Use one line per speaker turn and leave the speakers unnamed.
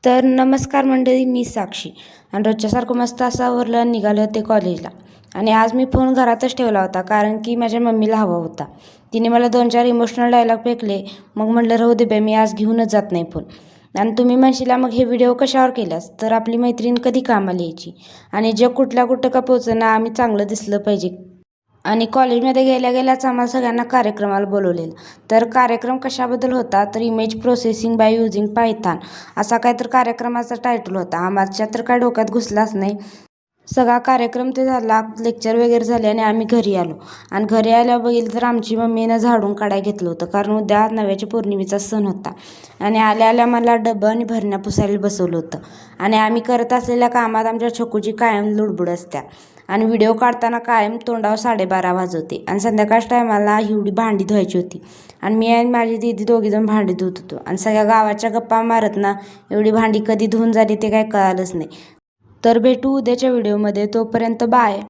तर नमस्कार मंडळी, मी साक्षी आणि रोजच्यासारखं मस्त असं आवरलं निघाले होते कॉलेजला. आणि आज मी फोन घरातच ठेवला होता कारण की माझ्या मम्मीला हवा होता. तिने मला 2-4 इमोशनल डायलॉग फेकले. मग म्हटलं राहू दे बाई, मी आज घेऊनच जात नाही फोन. आणि तुम्ही म्हणशीला मग हे व्हिडिओ कशावर केलास, तर आपली मैत्रीण कधी कामाला यायची आणि जग कुठल्या कुठं का पोहोचना, आम्ही चांगलं दिसलं पाहिजे. आणि कॉलेजमध्ये गेल्या गेल्याच आम्हाला सगळ्यांना कार्यक्रमाला बोलवलेलं. तर कार्यक्रम कशाबद्दल होता, तर image processing by using Python असा काय तर कार्यक्रमाचा टायटल होता. आमच्या तर काय डोक्यात घुसलाच नाही. सगळा कार्यक्रम ते झाला, लेक्चर वगैरे झाले आणि आम्ही घरी आलो. आणि घरी आल्यावर बघितलं तर आमची मम्मीनं झाडून काढायला घेतलं होतं, कारण उद्या नव्याच्या पौर्णिमेचा सण होता. आणि आल्या आल्या मला डबं आणि भरण्या पुसायला बसवलं होतं. आणि आम्ही करत असलेल्या कामात आमच्या छकूची कायम लुडबुड असत्या. आणि व्हिडिओ काढताना कायम तोंडावर 12:30 वाजवते. आणि संध्याकाळच्या टायमाला एवढी भांडी धुवायची होती. आणि मी आणि माझी दीदी दोघीजण भांडी धुत होतो. आणि सगळ्या गावाच्या गप्पा मारत ना एवढी भांडी कधी धुवून झाली ते काय कळालंच नाही. तर भेटू उद्याच्या व्हिडिओमध्ये. तोपर्यंत बाय.